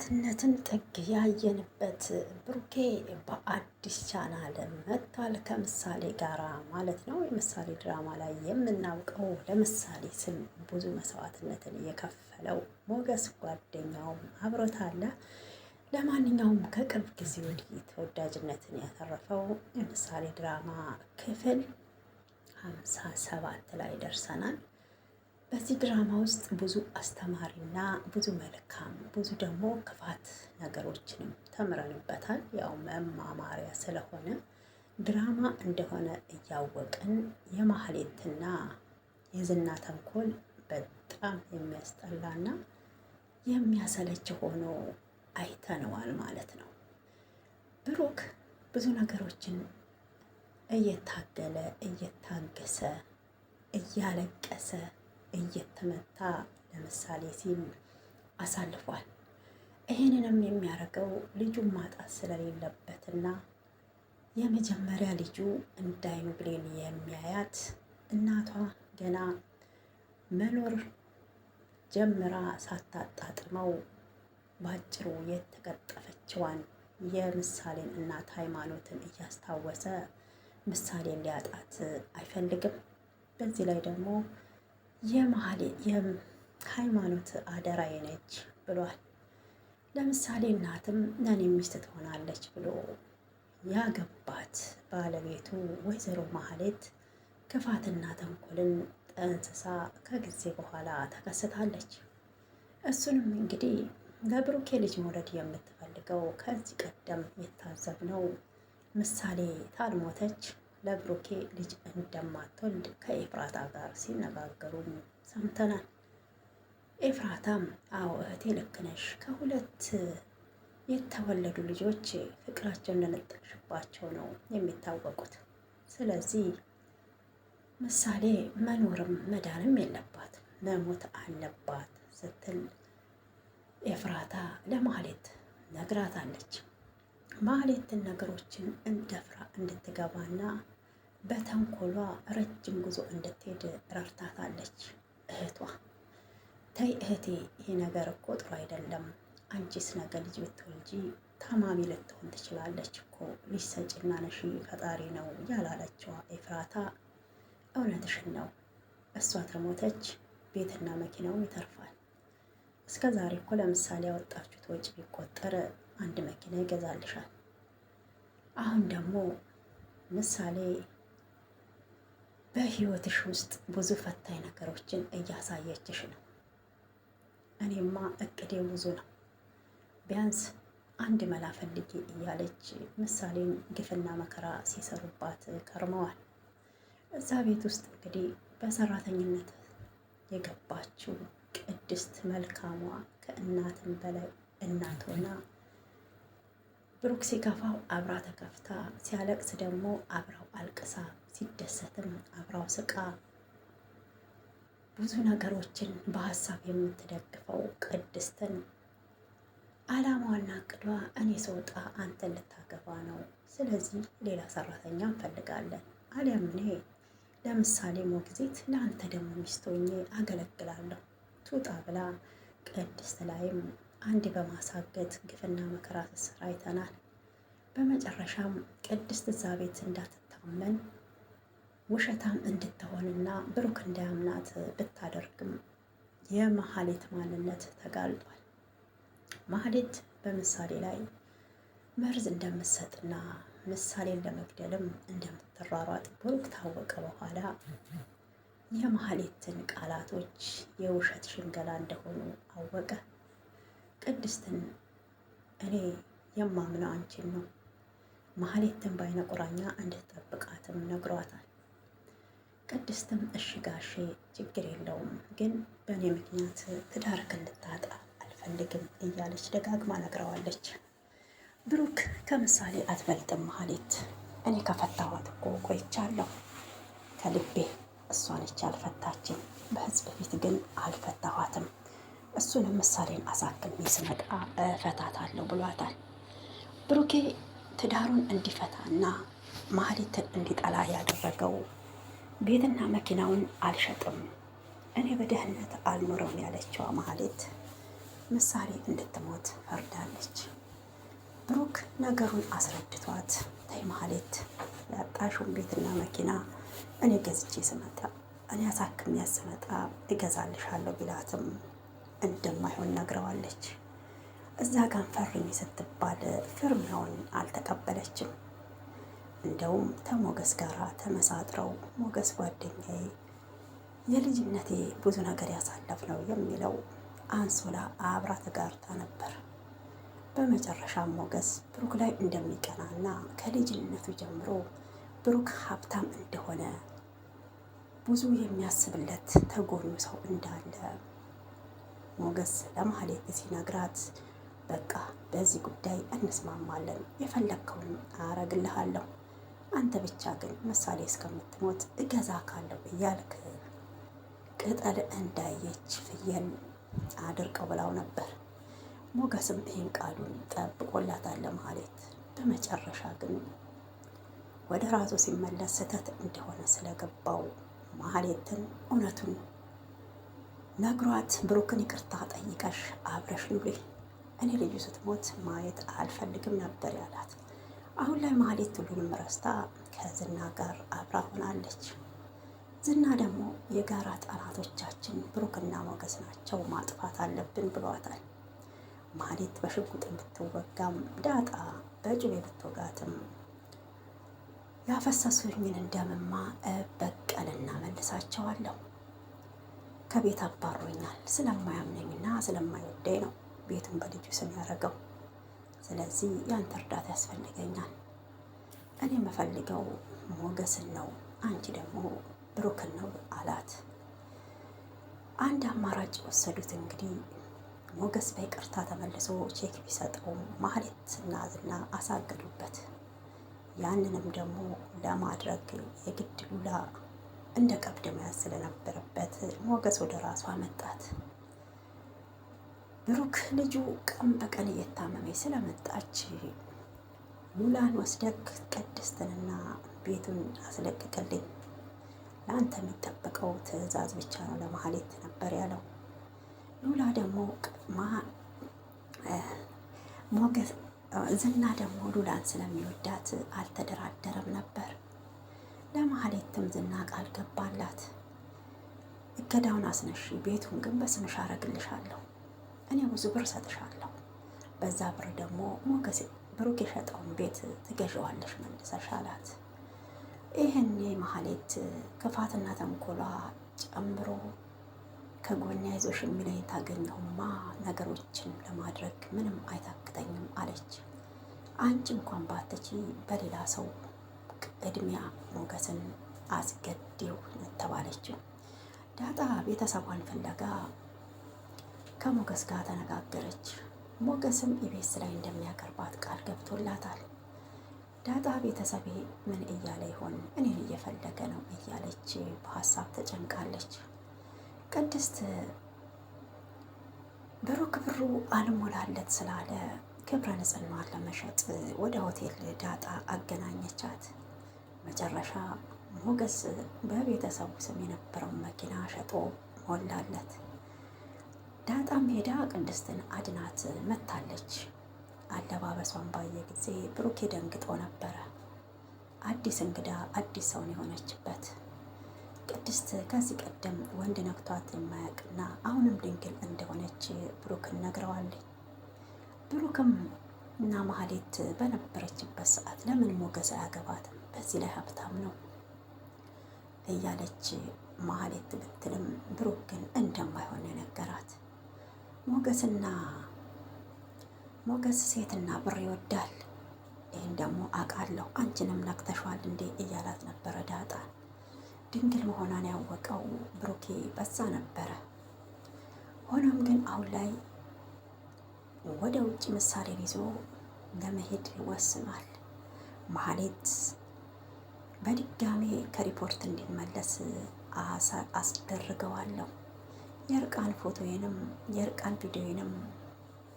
የወጣትነትን ጥግ ያየንበት ብሩኬ በአዲስ ቻናል መጥቷል ከምሳሌ ጋራ ማለት ነው። የምሳሌ ድራማ ላይ የምናውቀው ለምሳሌ ስም ብዙ መስዋዕትነትን የከፈለው ሞገስ ጓደኛውም አብሮት አለ። ለማንኛውም ከቅርብ ጊዜ ወዲህ ተወዳጅነትን ያተረፈው የምሳሌ ድራማ ክፍል 57 ላይ ደርሰናል። በዚህ ድራማ ውስጥ ብዙ አስተማሪና ብዙ መልካም ብዙ ደግሞ ክፋት ነገሮችንም ተምረንበታል። ያው መማማሪያ ስለሆነ ድራማ እንደሆነ እያወቅን የማህሌትና የዝና ተንኮል በጣም የሚያስጠላና የሚያሰለች ሆኖ አይተነዋል ማለት ነው። ብሩክ ብዙ ነገሮችን እየታገለ እየታገሰ እያለቀሰ እየተመታ ለምሳሌ ሲል አሳልፏል። ይህንንም የሚያደርገው ልጁን ማጣት ስለሌለበትና የመጀመሪያ ልጁ እንዳይኑ ብሌን የሚያያት እናቷ ገና መኖር ጀምራ ሳታጣጥመው ባጭሩ የተቀጠፈችዋን የምሳሌን እናት ሃይማኖትን እያስታወሰ ምሳሌን ሊያጣት አይፈልግም። በዚህ ላይ ደግሞ የሃይማኖት አደራዬ ነች ብሏል። ለምሳሌ እናትም ለኔ ሚስት ትሆናለች ብሎ ያገባት ባለቤቱ ወይዘሮ ማህሌት ክፋትና ተንኮልን ጠንስሳ ከጊዜ በኋላ ተከስታለች። እሱንም እንግዲህ ለብሩኬ ልጅ መውለድ የምትፈልገው ከዚህ ቀደም የታዘብነው ምሳሌ ታልሞተች ለብሩኬ ልጅ እንደማትወልድ ከኤፍራታ ጋር ሲነጋገሩም ሰምተናል። ኤፍራታም አዎ እህቴ ልክ ነሽ፣ ከሁለት የተወለዱ ልጆች ፍቅራቸው እንደነጠቅሽባቸው ነው የሚታወቁት። ስለዚህ ምሳሌ መኖርም መዳንም የለባት መሞት አለባት ስትል ኤፍራታ ለማህሌት ነግራታለች። ማህሌትን ነገሮችን እንደፍራ እንድትገባና በተንኮሏ ረጅም ጉዞ እንድትሄድ ረድታታለች እህቷ። ተይ እህቴ ይሄ ነገር እኮ ጥሩ አይደለም፣ አንቺስ ነገ ልጅ ብትወልጂ ታማሚ ልትሆን ትችላለች እኮ ልጅ ሰጪና ነሺ ፈጣሪ ነው ያላለችዋ ኤፍራታ እውነትሽን ነው፣ እሷ ተሞተች ቤትና መኪናውም ይተርፋል። እስከ ዛሬ እኮ ለምሳሌ ያወጣችሁት ወጪ ቢቆጠር አንድ መኪና ይገዛልሻል። አሁን ደግሞ ምሳሌ በህይወትሽ ውስጥ ብዙ ፈታኝ ነገሮችን እያሳየችሽ ነው። እኔማ እቅዴ ብዙ ነው፣ ቢያንስ አንድ መላ ፈልጌ እያለች ምሳሌን ግፍና መከራ ሲሰሩባት ከርመዋል። እዛ ቤት ውስጥ እንግዲህ በሰራተኝነት የገባችው ቅድስት መልካሟ ከእናትም በላይ እናት ሆና ብሩክ ሲከፋው አብራ ተከፍታ ሲያለቅስ ደግሞ አብራው አልቅሳ ሲደሰትም አብራው ስቃ ብዙ ነገሮችን በሀሳብ የምትደግፈው ቅድስትን አላማዋና እቅዷ እኔ ስወጣ አንተን ልታገባ ነው፣ ስለዚህ ሌላ ሰራተኛ እንፈልጋለን፣ አሊያም እኔ ለምሳሌ ሞግዚት ለአንተ ደግሞ ሚስት ሆኜ አገለግላለሁ ትውጣ ብላ ቅድስት ላይም አንድ በማሳገት ግፍና መከራ ስትሰራ አይተናል። በመጨረሻም ቅድስት እዛ ቤት እንዳትታመን ውሸታም እንድትሆንና ብሩክ እንዳያምናት ብታደርግም የማህሌት ማንነት ተጋልጧል። ማህሌት በምሳሌ ላይ መርዝ እንደምትሰጥና ምሳሌን ለመግደልም እንደምትሯሯጥ ብሩክ ታወቀ በኋላ የማህሌትን ቃላቶች የውሸት ሽንገላ እንደሆኑ አወቀ። ቅድስትን እኔ የማምነው አንቺን ነው፣ ማህሌትን በዓይነ ቁራኛ እንድትጠብቃትም ነግሯታል። ቅድስትም እሺ ጋሼ ችግር የለውም፣ ግን በእኔ ምክንያት ትዳርክ እንድታጣ አልፈልግም እያለች ደጋግማ ነግረዋለች። ብሩክ ከምሳሌ አትበልጥም ማህሌት፣ እኔ ከፈታኋት እኮ ቆይቻለሁ ከልቤ፣ እሷ ነች አልፈታችኝ፣ በህዝብ ፊት ግን አልፈታኋትም፣ እሱንም ምሳሌን አሳክሜ ስመጣ እፈታታለሁ ብሏታል። ብሩኬ ትዳሩን እንዲፈታና ማህሌትን እንዲጠላ ያደረገው ቤትና መኪናውን አልሸጥም፣ እኔ በደህንነት አልኖረም ያለችዋ ማህሌት ምሳሌ እንድትሞት ፈርዳለች። ብሩክ ነገሩን አስረድቷት ተይ ማህሌት ያጣሽውን ቤትና መኪና እኔ ገዝቼ ስመጣ እኔ አሳክሜ ስመጣ እገዛልሻለሁ ቢላትም እንደማይሆን ነግረዋለች። እዛ ጋር ፈርሚ ስትባል ፍርሚያውን አልተቀበለችም። እንደውም ከሞገስ ጋር ተመሳጥረው ሞገስ ጓደኛዬ የልጅነቴ ብዙ ነገር ያሳለፍ ነው የሚለው አንሶላ አብራ ተጋርታ ነበር። በመጨረሻም ሞገስ ብሩክ ላይ እንደሚቀናና ከልጅነቱ ጀምሮ ብሩክ ሀብታም እንደሆነ ብዙ የሚያስብለት ተጎኑ ሰው እንዳለ ሞገስ ለማህሌት ሲነግራት በቃ በዚህ ጉዳይ እንስማማለን፣ የፈለግከውን አረግልሃለሁ፣ አንተ ብቻ ግን ምሳሌ እስከምትሞት እገዛ ካለው እያልክ ቅጠል እንዳየች ፍየል አድርቀው ብላው ነበር። ሞገስም ይህን ቃሉን ጠብቆላታል ለማህሌት። በመጨረሻ ግን ወደ ራሱ ሲመለስ ስህተት እንደሆነ ስለገባው ማህሌትን እውነቱን ነግሯት ብሩክን ይቅርታ ጠይቀሽ አብረሽ ኑሪ፣ እኔ ልጁ ስትሞት ማየት አልፈልግም ነበር ያላት። አሁን ላይ ማህሌት ሁሉንም ረስታ ከዝና ጋር አብራ ሆናለች። ዝና ደግሞ የጋራ ጠላቶቻችን ብሩክና ሞገስ ናቸው፣ ማጥፋት አለብን ብሏታል። ማህሌት በሽጉጥ ብትወጋም ዳጣ በጩቤ ብትወጋትም ያፈሰሱኝን እንደምማ በቀልና መልሳቸዋለሁ። ከቤት አባሮኛል ስለማያምነኝና ስለማይወደኝ ነው ቤቱን በልጁ ስም ያደረገው። ስለዚህ ያንተ እርዳታ ያስፈልገኛል። እኔ የምፈልገው ሞገስን ነው፣ አንቺ ደግሞ ብሩክን ነው አላት። አንድ አማራጭ ወሰዱት። እንግዲህ ሞገስ በይቅርታ ተመልሶ ቼክ ቢሰጠውም ማህሌትና ዝና አሳገዱበት። ያንንም ደግሞ ለማድረግ የግድ ሉላ እንደ ቀብድ መያዝ ስለነበረበት ሞገስ ወደ ራሷ መጣት። ብሩክ ልጁ ቀን በቀን እየታመመች ስለመጣች ሉላን ወስደክ ቅድስትንና ቤቱን አስለቅቅልኝ፣ ለአንተ የሚጠበቀው ትዕዛዝ ብቻ ነው ለማህሌት ነበር ያለው። ሉላ ደግሞ ሞገስ ዝና ደግሞ ሉላን ስለሚወዳት አልተደራደረም ነበር። ለማህሌትም ዝና ቃል ገባላት። እገዳውን አስነሺ፣ ቤቱን ግን በስምሽ አረግልሻለሁ፣ እኔ ብዙ ብር ሰጥሻለሁ፣ በዛ ብር ደግሞ ሞገስ ብሩክ የሸጠውን ቤት ትገዣዋለሽ መልሰሽ አላት። ይህኔ ማህሌት ክፋትና ተንኮሏ ጨምሮ ከጎኛ ይዞሽ የሚለኝ ታገኘሁማ ነገሮችን ለማድረግ ምንም አይታክተኝም አለች። አንቺ እንኳን ባትቺ በሌላ ሰው ቅድሚያ ሞገስን አስገዴው ተባለችው። ዳጣ ቤተሰቧን ፍለጋ ከሞገስ ጋር ተነጋገረች። ሞገስም ኢቤስ ላይ እንደሚያቀርባት ቃል ገብቶላታል። ዳጣ ቤተሰቤ ምን እያለ ይሆን እኔን እየፈለገ ነው እያለች በሀሳብ ተጨንቃለች። ቅድስት ብሩክ ብሩ አልሞላለት ስላለ ክብረ ንጽህናዋን ለመሸጥ ወደ ሆቴል ዳጣ አገናኘቻት። መጨረሻ ሞገስ በቤተሰቡ ስም የነበረውን መኪና ሸጦ ሞላለት። ዳጣም ሄዳ ቅድስትን አድናት መታለች። አለባበሷን ባየ ጊዜ ብሩክ ደንግጦ ነበረ። አዲስ እንግዳ አዲስ ሰውን የሆነችበት ቅድስት ከዚህ ቀደም ወንድ ነክቷት የማያውቅና አሁንም ድንግል እንደሆነች ብሩክን ነግረዋለች። ብሩክም እና ማህሌት በነበረችበት ሰዓት ለምን ሞገስ አያገባትም? በዚህ ላይ ሀብታም ነው እያለች ማህሌት ብትልም ብሩክ ግን እንደማይሆን የነገራት። ሞገስ ሴትና ብር ይወዳል፣ ይህን ደግሞ አውቃለሁ፣ አንቺንም ነክተሿል እንዴ እያላት ነበረ ዳጣ። ድንግል መሆኗን ያወቀው ብሩኬ በዛ ነበረ። ሆኖም ግን አሁን ላይ ወደ ውጭ ምሳሌን ይዞ ለመሄድ ወስኗል። ማህሌት በድጋሜ ከሪፖርት እንዲመለስ አስደርገዋለሁ። የእርቃን ፎቶዬንም የእርቃን ቪዲዮዬንም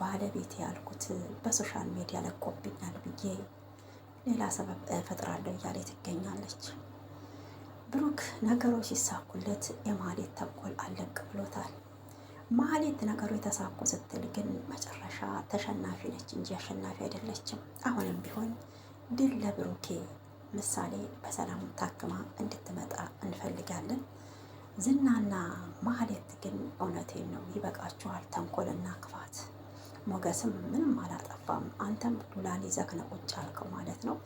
ባለቤት ያልኩት በሶሻል ሚዲያ ለቆብኛል ብዬ ሌላ ሰበብ እፈጥራለሁ እያለ ትገኛለች። ብሩክ ነገሮች ሲሳኩለት የማህሌት ተንኮል አለቅ ብሎታል። ማህሌት ነገሩ የተሳኩ ስትል ግን መጨረሻ ተሸናፊ ነች እንጂ አሸናፊ አይደለችም። አሁንም ቢሆን ድል ለብሩኬ። ምሳሌ በሰላም ታክማ እንድትመጣ እንፈልጋለን። ዝናና ማህሌት ግን እውነቴን ነው ይበቃችኋል፣ ተንኮልና ክፋት። ሞገስም ምንም አላጠፋም። አንተም ሉላን ይዘህ ነው ቁጭ ያልከው ማለት ነው።